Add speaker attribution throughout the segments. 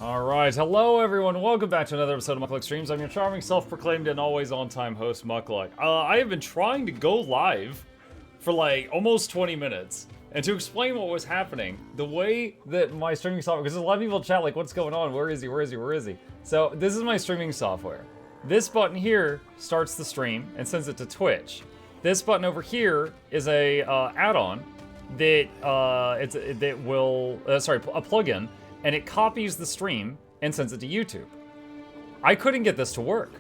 Speaker 1: Alright, hello everyone, welcome back to another episode of Mukluk Streams. I'm your charming, self-proclaimed, and always on-time host, Mukluk. I have been trying to go live for like almost 20 minutes. And to explain what was happening, the way that my streaming software, because there's a lot of people chat like, what's going on, where is he, where is he, where is he? So this is my streaming software. This button here starts the stream and sends it to Twitch. This button over here is a add-on that, a plugin, and it copies the stream and sends it to YouTube. I couldn't get this to work.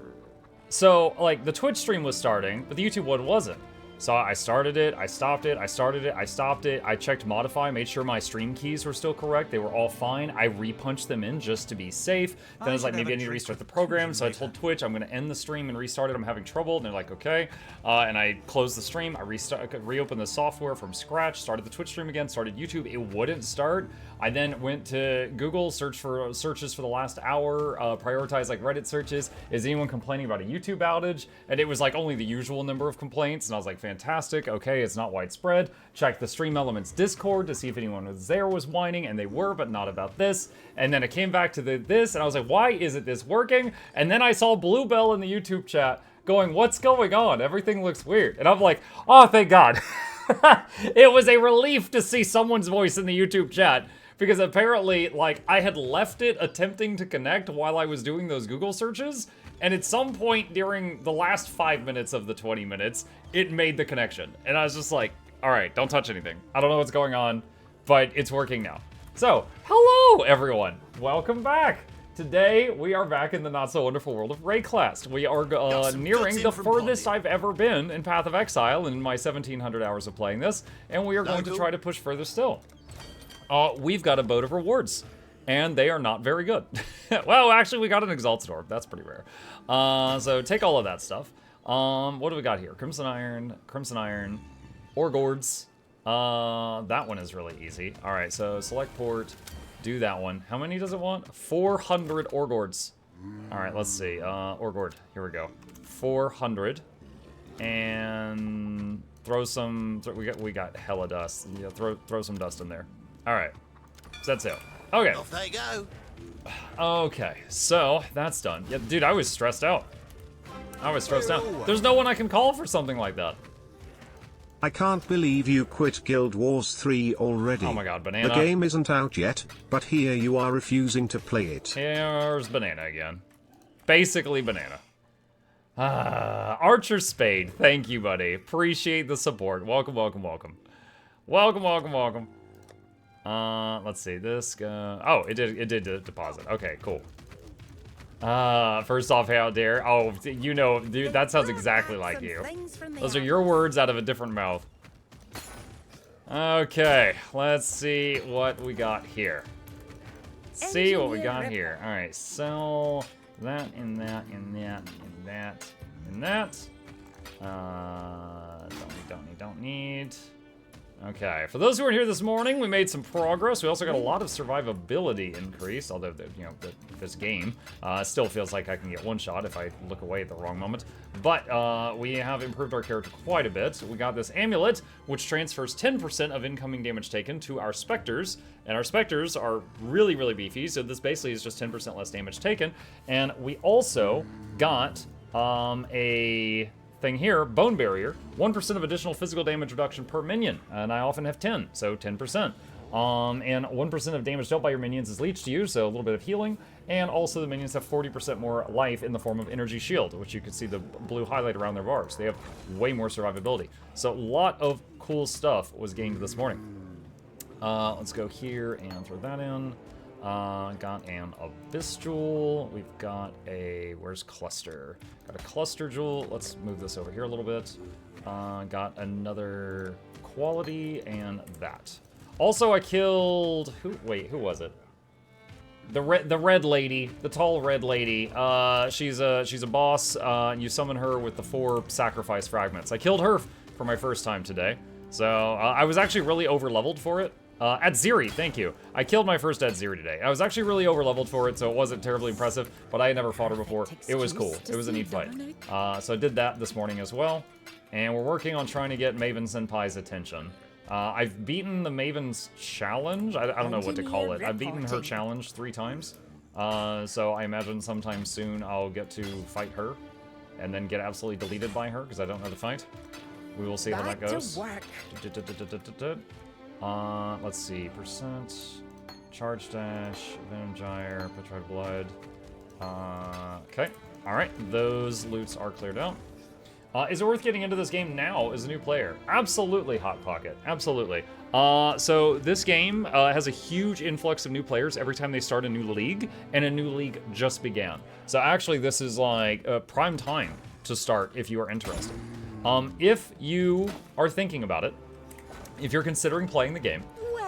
Speaker 1: So, like, the Twitch stream was starting, but the YouTube one wasn't. So I started it, I stopped it, I started it, I stopped it, I checked modify, made sure my stream keys were still correct, they were all fine, I repunched them in just to be safe. Then I was like, maybe I need to restart the program, so I told Twitch I'm gonna end the stream and restart it, I'm having trouble, and they're like, okay. And I closed the stream, I reopened the software from scratch, started the Twitch stream again, started YouTube, it wouldn't start. I then went to Google, searched for searches for the last hour, prioritized like Reddit searches, is anyone complaining about a YouTube outage? And it was like only the usual number of complaints, and I was like, fantastic, okay, it's not widespread. Checked the Stream Elements Discord to see if anyone was there was whining, and they were, but not about this. And then it came back to this, and I was like, why isn't this working? And then I saw Bluebell in the YouTube chat going, what's going on? Everything looks weird. And I'm like, oh, thank God. It was a relief to see someone's voice in the YouTube chat. Because apparently, like, I had left it attempting to connect while I was doing those Google searches, and at some point during the last 5 minutes of the 20 minutes, it made the connection. And I was just like, alright, don't touch anything. I don't know what's going on, but it's working now. So, hello everyone! Welcome back! Today, we are back in the not-so-wonderful world of Rayclast. We are nearing the furthest I've ever been in Path of Exile in my 1,700 hours of playing this, and we are going to try to push further still. We've got a boat of rewards, and they are not very good. Well, actually, we got an Exalted Orb. That's pretty rare. So take all of that stuff. What do we got here? Crimson Iron, Ore Gourds. That one is really easy. All right, so select port, do that one. How many does it want? 400 Ore Gourds. All right, let's see. Ore Gourd, here we go. 400, and throw some. We got hella dust. Yeah, throw some dust in there. All right, so that's it. Okay.
Speaker 2: Off they go.
Speaker 1: Okay, so that's done. Yeah, dude, I was stressed out. There's no one I can call for something like that.
Speaker 3: I can't believe you quit Guild Wars 3 already.
Speaker 1: Oh my god, Banana.
Speaker 3: The game isn't out yet, but here you are refusing to play it.
Speaker 1: Here's Banana again. Basically Banana. Archer Spade, thank you, buddy. Appreciate the support. Welcome, welcome, welcome. Welcome, welcome, welcome. Let's see, this guy. Oh, it did deposit. Okay, cool. First off, how dare. Oh, you know, dude, that sounds exactly like you. Those are your words out of a different mouth. Okay, let's see what we got here. See what we got here. Alright, sell that and that and that and that and that. Don't need. Okay, for those who were here this morning, we made some progress. We also got a lot of survivability increase, although, this game still feels like I can get one shot if I look away at the wrong moment. But we have improved our character quite a bit. We got this amulet, which transfers 10% of incoming damage taken to our specters, and our specters are really, really beefy, so this basically is just 10% less damage taken. And we also got a thing here, Bone Barrier, 1% of additional physical damage reduction per minion, and I often have 10, so 10%. And 1% of damage dealt by your minions is leached to you, so a little bit of healing, and also the minions have 40% more life in the form of Energy Shield, which you can see the blue highlight around their bars. They have way more survivability. So a lot of cool stuff was gained this morning. Let's go here and throw that in. Got an Abyss Jewel. We've got a, where's Cluster? Got a Cluster Jewel. Let's move this over here a little bit. Got another Quality and that. Also, I killed, who was it? The red lady, the tall red lady. She's a boss. You summon her with the 4 sacrifice fragments. I killed her for my first time today. So, I was actually really over-leveled for it. Adziri, thank you. I killed my first Adziri today. I was actually really over-leveled for it, so it wasn't terribly impressive, but I had never fought her before. It was cool. It was a neat fight. So I did that this morning as well, and we're working on trying to get Maven Senpai's attention. I've beaten the Maven's challenge. I don't know what to call it. I've beaten her challenge 3 times. So I imagine sometime soon I'll get to fight her, and then get absolutely deleted by her because I don't know the fight. We will see how that goes. Let's see. Percent. Charge dash. Venom Gyre. Petrified Blood. Okay. Alright. Those loots are cleared out. Is it worth getting into this game now as a new player? Absolutely, Hot Pocket. Absolutely. So this game has a huge influx of new players every time they start a new league, and a new league just began. So actually, this is like prime time to start if you are interested. If you are thinking about it, if you're considering playing the game,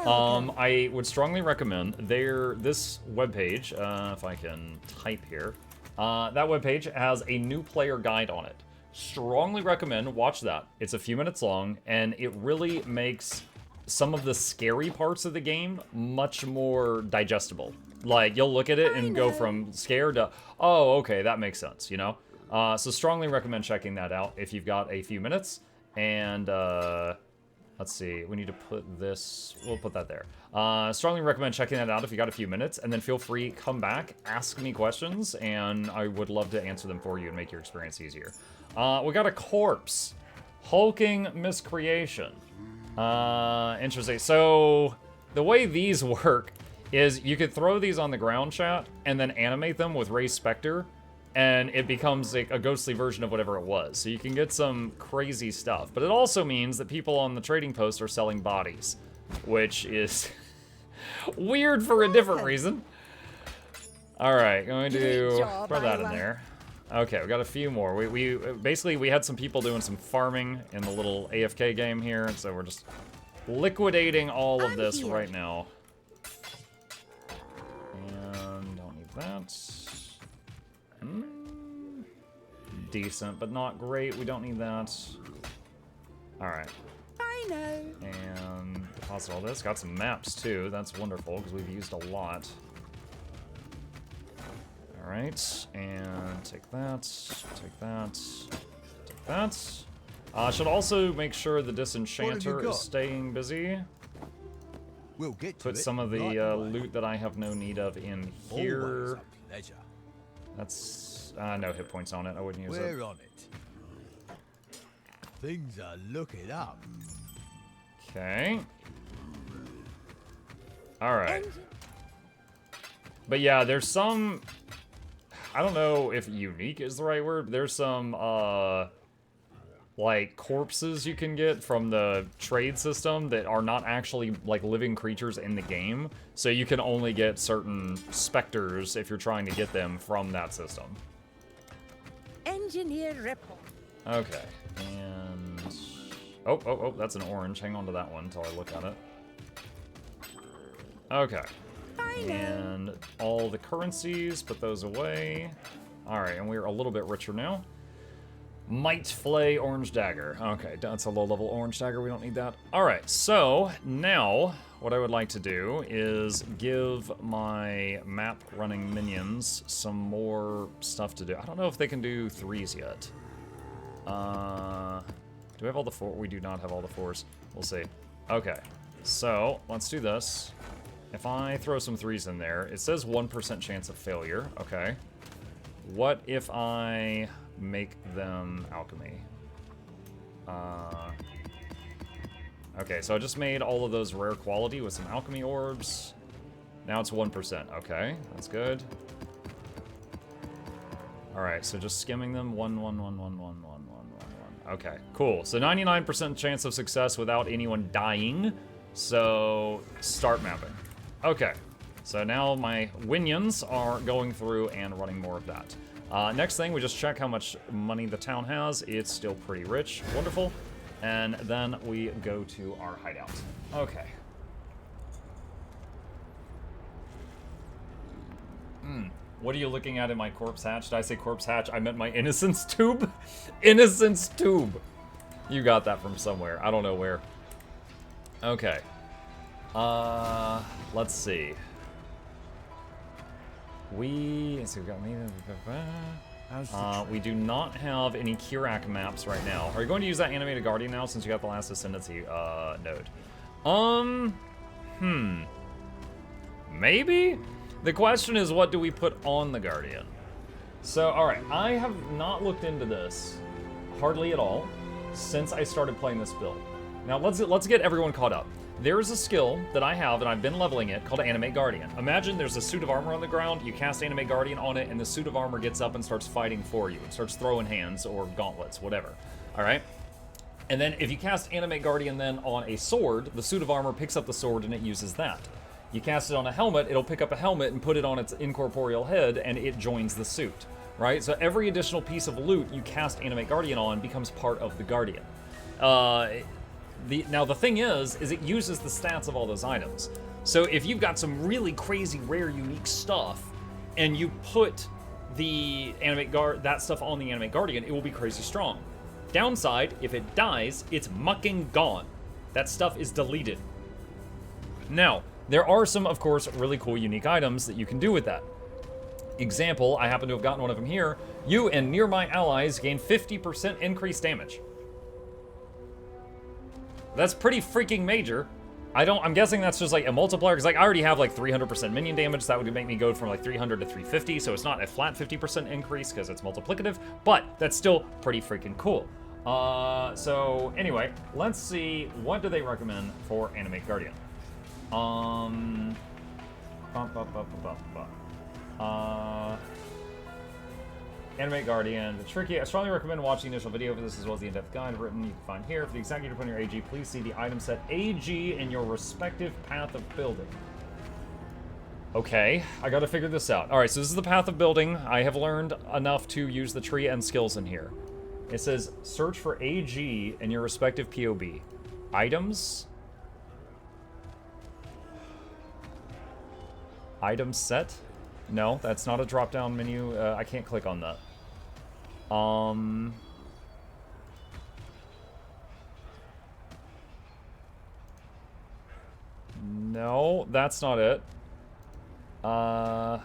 Speaker 1: I would strongly recommend this webpage, if I can type here, that webpage has a new player guide on it. Strongly recommend watch that. It's a few minutes long, and it really makes some of the scary parts of the game much more digestible. Like, you'll look at it and go from scared to, oh, okay, that makes sense, you know? So strongly recommend checking that out if you've got a few minutes. And, let's see, we need to put this, we'll put that there. Strongly recommend checking that out if you got a few minutes, and then feel free, come back, ask me questions, and I would love to answer them for you and make your experience easier. We got a corpse. Hulking miscreation. Interesting. So, the way these work is you could throw these on the ground, chat, and then animate them with Ray Spectre, and it becomes like a ghostly version of whatever it was. So you can get some crazy stuff. But it also means that people on the trading post are selling bodies, which is weird for a different reason. Alright, going to throw that in there. Okay, we got a few more. We basically had some people doing some farming in the little AFK game here, and so we're just liquidating all of this right now. And don't need that. Decent, but not great. We don't need that. Alright.
Speaker 2: I know.
Speaker 1: And deposit all this. Got some maps too. That's wonderful because we've used a lot. Alright, and take that, take that, take that. Should also make sure the Disenchanter is staying busy.
Speaker 4: We'll get to
Speaker 1: Put
Speaker 4: it
Speaker 1: some of the loot that I have no need of in here.
Speaker 4: Pleasure.
Speaker 1: That's, no hit points on it, I wouldn't use it.
Speaker 4: We're on it. Things are looking up.
Speaker 1: Okay. Alright. But yeah, there's some... I don't know if unique is the right word. There's some, like, corpses you can get from the trade system that are not actually, like, living creatures in the game. So you can only get certain specters if you're trying to get them from that system.
Speaker 2: Engineer report.
Speaker 1: Okay, and... Oh, that's an orange. Hang on to that one until I look at it. Okay. And all the currencies, put those away. Alright, and we're a little bit richer now. Might Flay Orange Dagger. Okay, that's a low-level Orange Dagger. We don't need that. Alright, so now what I would like to do is give my map-running minions some more stuff to do. I don't know if they can do 3s yet. Do we have all the 4? We do not have all the 4s. We'll see. Okay, so let's do this. If I throw some 3s in there, it says 1% chance of failure. Okay. What if I make them alchemy? Okay, so I just made all of those rare quality with some alchemy orbs. Now it's 1%. Okay, that's good. Alright, so just skimming them. 1, 1, 1, 1, 1, 1, 1, 1, 1. Okay, cool. So 99% chance of success without anyone dying. So, start mapping. Okay, so now my Winions are going through and running more of that. Next thing, we just check how much money the town has. It's still pretty rich. Wonderful. And then we go to our hideout. Okay. What are you looking at in my corpse hatch? Did I say corpse hatch? I meant my innocence tube. Innocence tube. You got that from somewhere. I don't know where. Okay. Let's see. We do not have any Kirak maps right now. Are you going to use that animated guardian now since you got the last ascendancy node? Maybe? The question is, what do we put on the Guardian? So, alright, I have not looked into this hardly at all since I started playing this build. Now, let's get everyone caught up. There's a skill that I have, and I've been leveling it, called Animate Guardian. Imagine there's a suit of armor on the ground, you cast Animate Guardian on it, and the suit of armor gets up and starts fighting for you. It starts throwing hands or gauntlets, whatever. Alright? And then if you cast Animate Guardian then on a sword, the suit of armor picks up the sword and it uses that. You cast it on a helmet, it'll pick up a helmet and put it on its incorporeal head, and it joins the suit. Right? So every additional piece of loot you cast Animate Guardian on becomes part of the Guardian. Now the thing is it uses the stats of all those items. So if you've got some really crazy, rare, unique stuff, and you put the that stuff on the Animate Guardian, it will be crazy strong. Downside, if it dies, it's mucking gone. That stuff is deleted. Now, there are some, of course, really cool, unique items that you can do with that. Example, I happen to have gotten one of them here. You and nearby allies gain 50% increased damage. That's pretty freaking major. I'm guessing that's just like a multiplier, because like I already have like 300% minion damage. That would make me go from like 300 to 350, so it's not a flat 50% increase because it's multiplicative, but that's still pretty freaking cool. So anyway, let's see, what do they recommend for Animate Guardian? Animate Guardian, the tricky. I strongly recommend watching the initial video for this as well as the in-depth guide written you can find here. For the exact gear to put on your AG, please see the item set AG in your respective path of building. Okay, I gotta figure this out. Alright, so this is the path of building. I have learned enough to use the tree and skills in here. It says, search for AG in your respective POB. Items? Item set? No, that's not a drop-down menu. I can't click on that. No, that's not it. I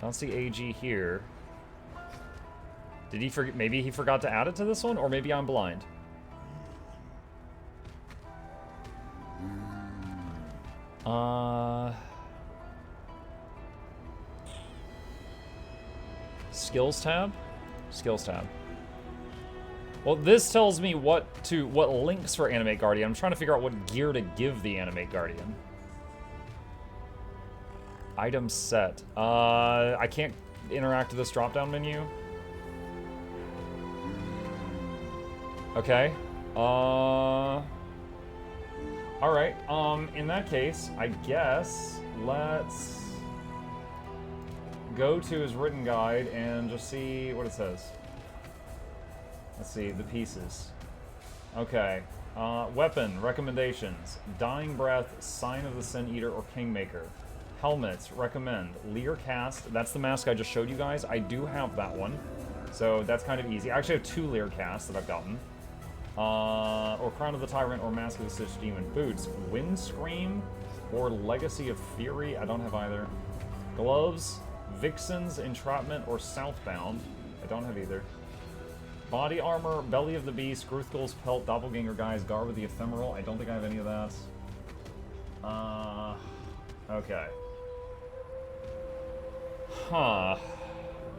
Speaker 1: don't see AG here. Did he forget? Maybe he forgot to add it to this one, or maybe I'm blind. Skills tab? Skills tab. Well, this tells me what links for Animate Guardian. I'm trying to figure out what gear to give the Animate Guardian. Item set. I can't interact with this drop-down menu. Okay. Alright, in that case, I guess let's go to his written guide and just see what it says. Let's see, the pieces. Okay. Weapon, recommendations. Dying Breath, Sign of the Sin Eater or Kingmaker. Helmets, recommend. Leer Cast, that's the mask I just showed you guys. I do have that one, so that's kind of easy. I actually have 2 Leer Casts that I've gotten. Or Crown of the Tyrant or Mask of the Stitched Demon. Boots, Windscream or Legacy of Fury, I don't have either. Gloves, Vixen's Entrapment or Southbound, I don't have either. Body armor, Belly of the Beast, Gruthgul's Pelt, Doppelganger Guise, Garb of the Ephemeral, I don't think I have any of that. Okay. Huh.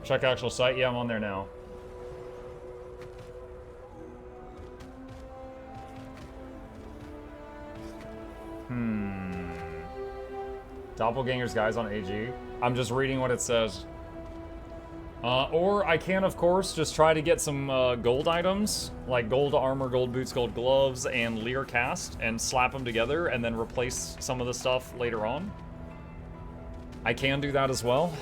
Speaker 1: Check actual site, yeah, I'm on there now. Doppelganger's Guise on AG. I'm just reading what it says. Or I can, of course, just try to get some gold items, like gold armor, gold boots, gold gloves, and Leer Cast, and slap them together, and then replace some of the stuff later on. I can do that as well.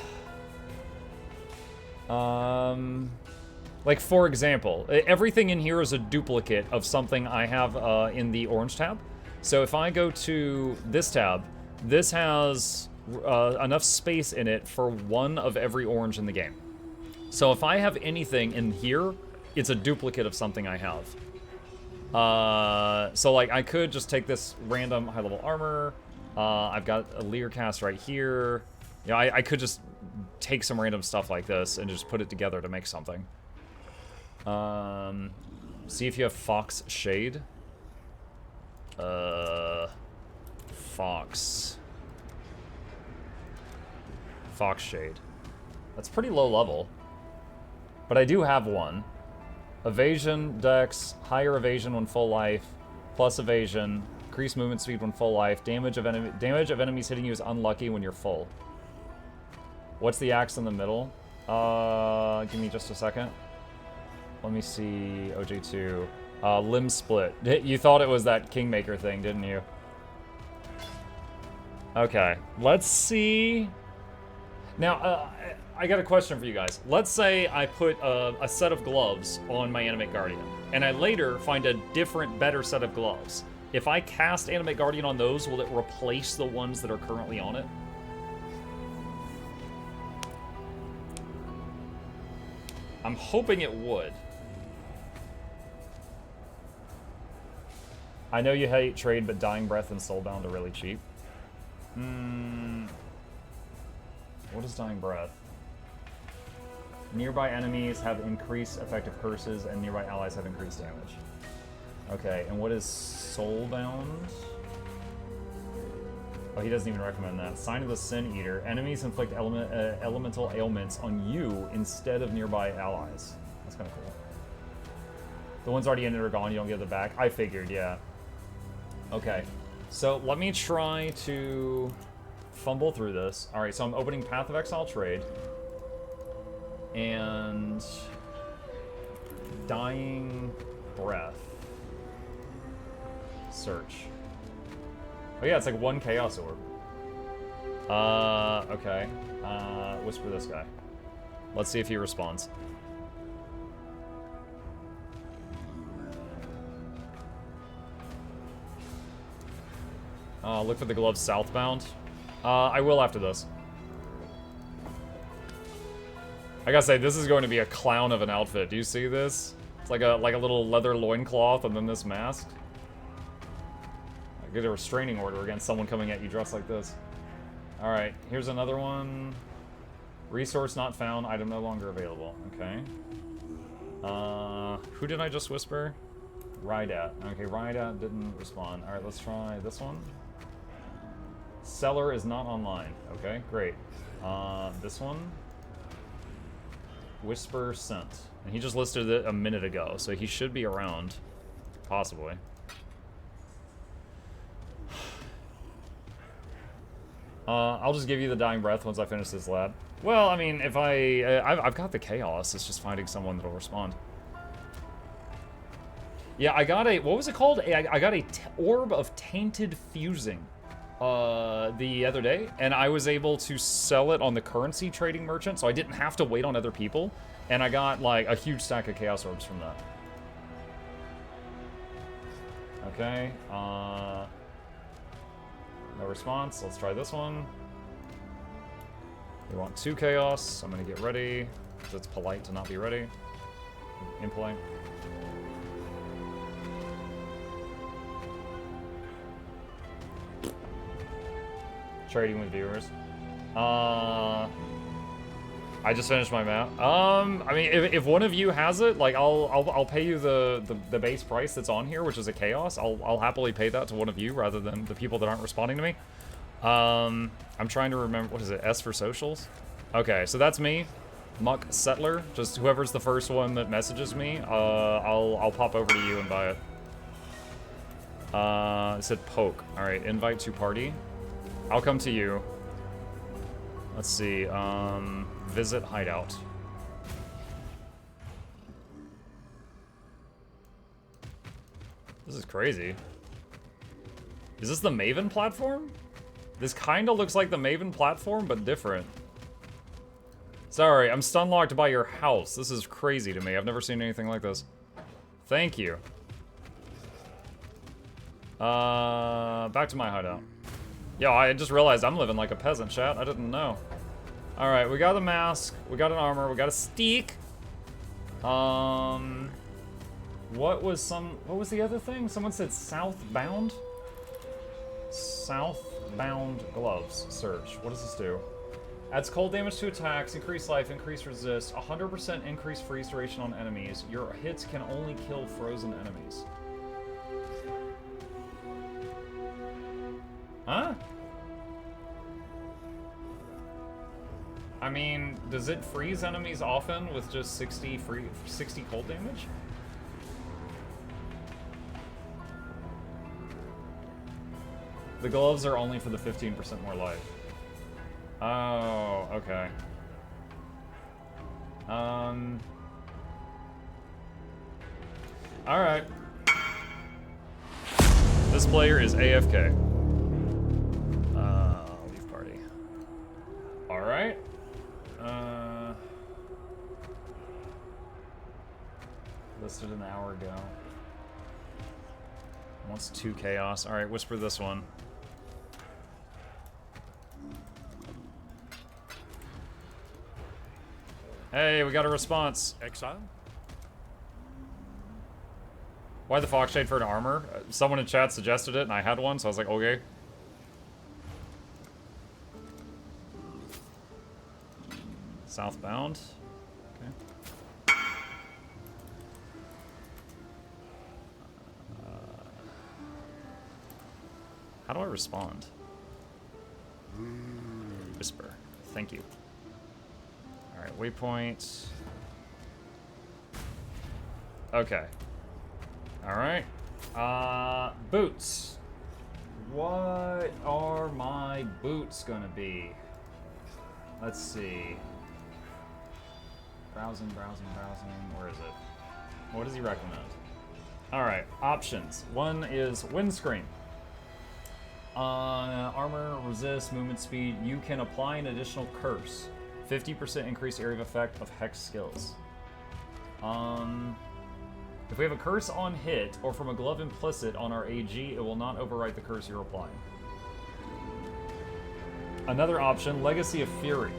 Speaker 1: Like, for example, everything in here is a duplicate of something I have in the orange tab. So if I go to this tab, this has enough space in it for 1 of every orange in the game. So if I have anything in here, it's a duplicate of something I have. So like I could just take this random high-level armor. I've got a Leer Cast right here. You know, I could just take some random stuff like this and just put it together to make something. See if you have Fox Shade. Fox. Fox Shade. That's pretty low level. But I do have one. Evasion, Dex, higher evasion when full life, plus evasion, increased movement speed when full life, damage of enemies hitting you is unlucky when you're full. What's the axe in the middle? Give me just a second. Let me see, OJ2. Limb split. You thought it was that Kingmaker thing, didn't you? Okay, let's see. Now, I got a question for you guys. Let's say I put a set of gloves on my Animate Guardian, and I later find a different, better set of gloves. If I cast Animate Guardian on those, will it replace the ones that are currently on it? I'm hoping it would. I know you hate trade, but Dying Breath and Soulbound are really cheap. What is Dying Breath? Nearby enemies have increased effective curses, and nearby allies have increased damage. Okay, and what is Soulbound? Oh, he doesn't even recommend that. Sign of the Sin Eater. Enemies inflict elemental ailments on you instead of nearby allies. That's kind of cool. The ones already in it are gone. You don't get them back. I figured, yeah. Okay, so let me try to fumble through this. All right, so I'm opening Path of Exile trade. And Dying Breath. Search. Oh yeah, it's like one Chaos Orb. Okay. Whisper this guy. Let's see if he responds. Look for the gloves southbound. I will after this. I gotta say, this is going to be a clown of an outfit. Do you see this? It's like a little leather loincloth and then this mask. I get a restraining order against someone coming at you dressed like this. Alright, here's another one. Resource not found, item no longer available. Okay. Who did I just whisper? Rydat. Okay, Rydat didn't respond. Alright, let's try this one. Seller is not online. Okay, great. This one. Whisper sent. And he just listed it a minute ago, so he should be around. Possibly. I'll just give you the Dying Breath once I finish this lab. Well, I mean, if I've got the Chaos, it's just finding someone that'll respond. Yeah, I got a, what was it called? I got a Orb of Tainted Fusing the other day, and I was able to sell it on the currency trading merchant, so I didn't have to wait on other people, and I got like a huge stack of Chaos Orbs from that. Okay, no response. Let's try this one. We want 2 Chaos. I'm gonna get ready, because it's polite to not be ready. Impolite. Trading with viewers. I just finished my map. I mean, if one of you has it, like, I'll pay you the base price that's on here, which is a Chaos. I'll happily pay that to one of you rather than the people that aren't responding to me. I'm trying to remember, what is it? S for socials? Okay, so that's me, Muck Settler. Just whoever's the first one that messages me, I'll pop over to you and buy it. It said poke. All right, invite to party. I'll come to you. Let's see, visit hideout. This is crazy. Is this the Maven platform? This kinda looks like the Maven platform, but different. Sorry, I'm stun locked by your house. This is crazy to me. I've never seen anything like this. Thank you. Back to my hideout. Yo, I just realized I'm living like a peasant, chat. I didn't know. Alright, we got a mask, we got an armor, we got a steak. What was the other thing? Someone said southbound? Southbound gloves. Search. What does this do? Adds cold damage to attacks, increase life, increase resist, 100% increase freeze duration on enemies. Your hits can only kill frozen enemies. Huh? I mean, does it freeze enemies often with just 60 cold damage? The gloves are only for the 15% more life. Oh, okay. Alright. This player is AFK. Leave party. Alright. Listed an hour ago. Wants 2 chaos. Alright, whisper this one. Hey, we got a response.
Speaker 2: Exile?
Speaker 1: Why the Foxshade for an armor? Someone in chat suggested it, and I had one, so I was like, okay. Southbound. Okay. How do I respond? Whisper. Thank you. Alright, waypoint. Okay. Alright. Boots. What are my boots gonna be? Let's see. Browsing. Where is it? What does he recommend? Alright, options. One is windscreen. Armor, resist, movement speed. You can apply an additional curse. 50% increased area of effect of hex skills. If we have a curse on hit, or from a glove implicit on our AG, it will not overwrite the curse you're applying. Another option, Legacy of Fury.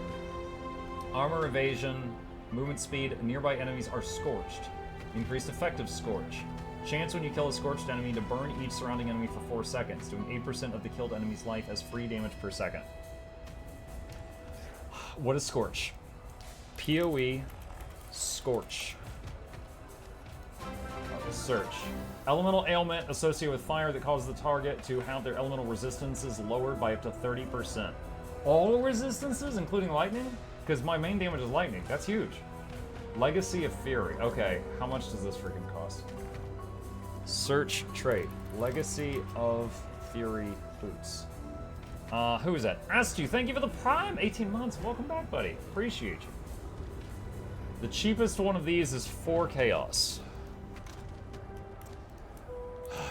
Speaker 1: Armor, evasion, movement speed, nearby enemies are scorched. Increased effective scorch. Chance when you kill a scorched enemy to burn each surrounding enemy for 4 seconds, doing 8% of the killed enemy's life as free damage per second. What is Scorch? PoE Scorch. Search. Elemental ailment associated with fire that causes the target to have their elemental resistances lowered by up to 30%. All resistances, including lightning? Because my main damage is lightning. That's huge. Legacy of Fury. Okay, how much does this freaking cost? Search trait. Legacy of Fury boots. Who is that? Astu, thank you for the Prime! 18 months. Welcome back, buddy. Appreciate you. The cheapest one of these is 4 chaos.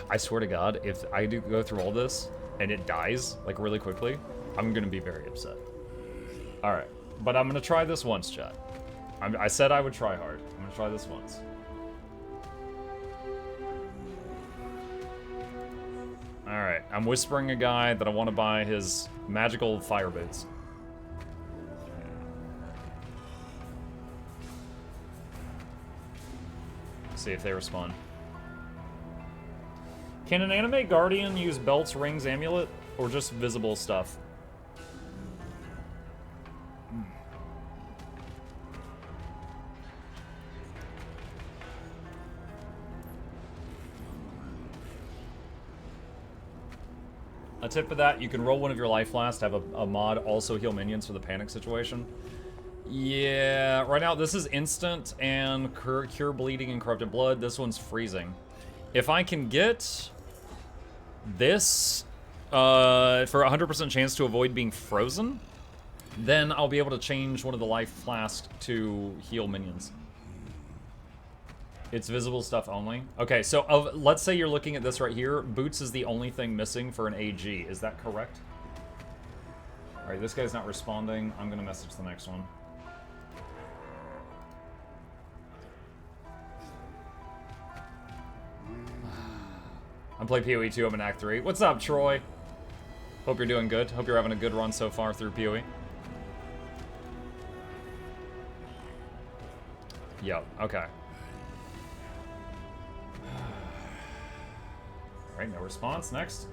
Speaker 1: I swear to God, if I do go through all this and it dies, like, really quickly, I'm gonna be very upset. Alright, but I'm gonna try this once, chat. I said I would try hard. I'm gonna try this once. Alright, I'm whispering a guy that I want to buy his magical fire boots. See if they respond. Can an anime guardian use belts, rings, amulet, or just visible stuff? A tip for that, you can roll one of your life flasks to have a mod also heal minions for the panic situation. Yeah, right now this is instant and cure bleeding and corrupted blood. This one's freezing. If I can get this for 100% chance to avoid being frozen, then I'll be able to change one of the life flasks to heal minions. It's visible stuff only. Okay, so let's say you're looking at this right here. Boots is the only thing missing for an AG. Is that correct? All right, this guy's not responding. I'm gonna message the next one. I'm playing PoE 2, I'm in Act 3. What's up, Troy? Hope you're doing good. Hope you're having a good run so far through PoE. Yep, okay. Alright, no response. Next.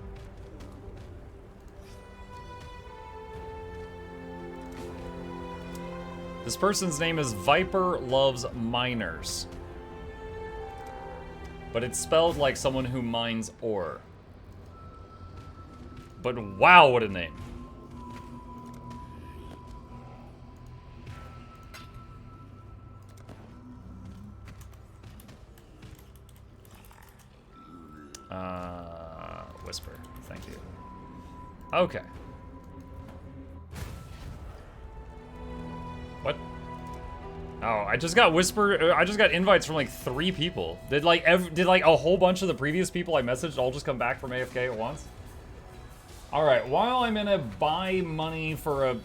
Speaker 1: This person's name is Viper Loves Miners. But it's spelled like someone who mines ore. But wow, what a name. Whisper. Thank you. Okay. What? Oh, I just got I just got invites from like 3 people. Did like a whole bunch of the previous people I messaged all just come back from AFK at once? All right, while I'm in a buy money for a,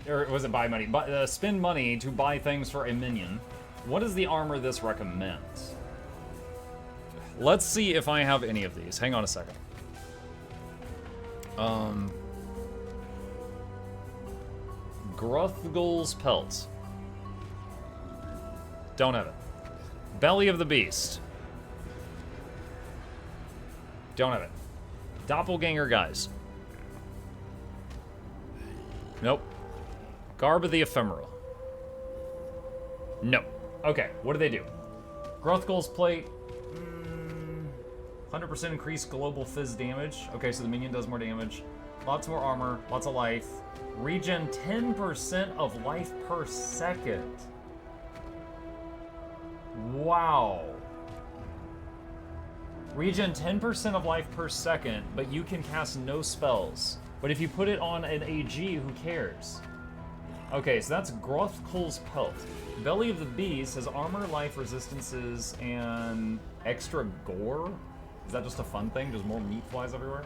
Speaker 1: or was it buy money? Spend money to buy things for a minion. What is the armor this recommends? Let's see if I have any of these. Hang on a second. Gruthgul's Pelt. Don't have it. Belly of the Beast. Don't have it. Doppelganger Guys. Nope. Garb of the Ephemeral. No. Okay, what do they do? Gruthgul's Plate. 100% increased global fizz damage. Okay, so the minion does more damage. Lots more armor, lots of life. Regen 10% of life per second. Wow. Regen 10% of life per second, but you can cast no spells. But if you put it on an AG, who cares? Okay, so that's Gruthgul's Pelt. Belly of the Beast has armor, life resistances, and extra gore. Is that just a fun thing? Just more meat flies everywhere?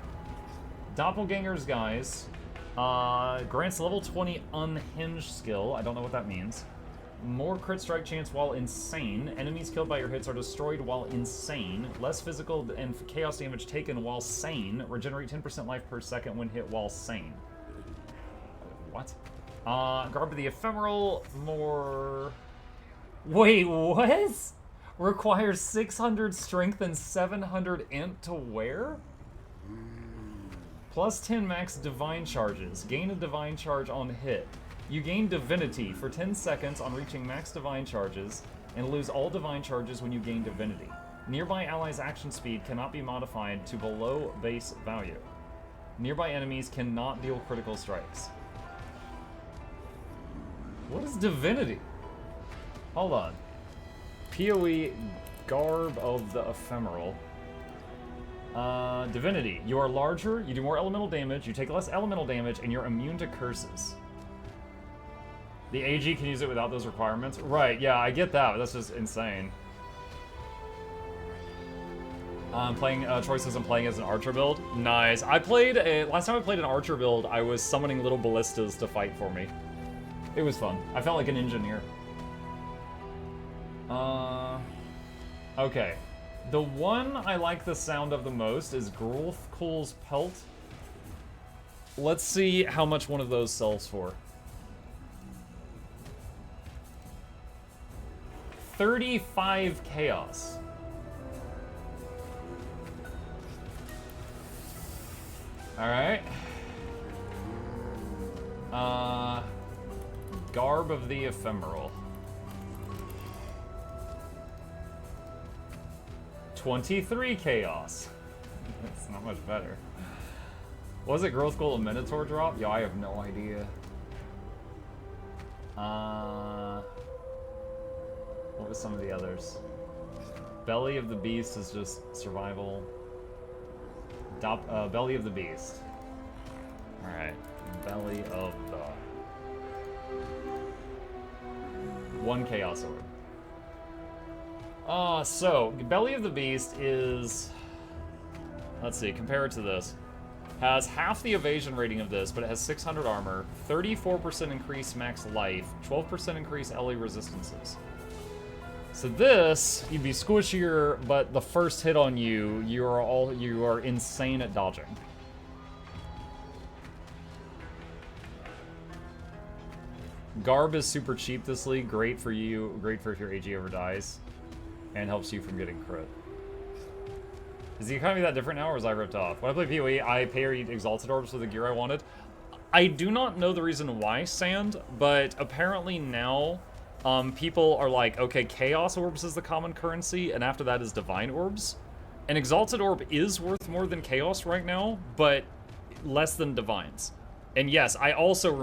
Speaker 1: Doppelganger's Guys. Grants level 20 unhinged skill. I don't know what that means. More crit strike chance while insane. Enemies killed by your hits are destroyed while insane. Less physical and chaos damage taken while sane. Regenerate 10% life per second when hit while sane. What? Garb of the Ephemeral. More... Wait, what? Requires 600 strength and 700 int to wear? Plus 10 max divine charges. Gain a divine charge on hit. You gain divinity for 10 seconds on reaching max divine charges, and lose all divine charges when you gain divinity. Nearby allies' action speed cannot be modified to below base value. Nearby enemies cannot deal critical strikes. What is divinity? Hold on. PoE Garb of the Ephemeral. Divinity. You are larger, you do more elemental damage, you take less elemental damage, and you're immune to curses. The AG can use it without those requirements? Right, yeah, I get that, but that's just insane. Playing choices and playing as an archer build. Nice. Last time I played an archer build, I was summoning little ballistas to fight for me. It was fun. I felt like an engineer. Okay. The one I like the sound of the most is Gruthgul's Pelt. Let's see how much one of those sells for. 35 chaos. Alright. Garb of the Ephemeral. 23 chaos. That's not much better. Was it Gruthgul a Minotaur drop? Yo, I have no idea. What was some of the others? Belly of the Beast is just survival. Belly of the Beast. Alright. Belly of the... 1 Chaos Orb. So, Belly of the Beast is... Let's see, compare it to this. Has half the evasion rating of this, but it has 600 armor, 34% increased max life, 12% increased LA resistances. So this, you'd be squishier, but the first hit on you, you are insane at dodging. Garb is super cheap this league, great for you, great for if your AG ever dies, and helps you from getting crit. Is the economy that different now, or was I ripped off? When I play PoE, I parried Exalted Orbs with the gear I wanted. I do not know the reason why, Sand, but apparently now, people are like, okay, Chaos Orbs is the common currency, and after that is Divine Orbs. An Exalted Orb is worth more than Chaos right now, but less than divines. And yes, I also remember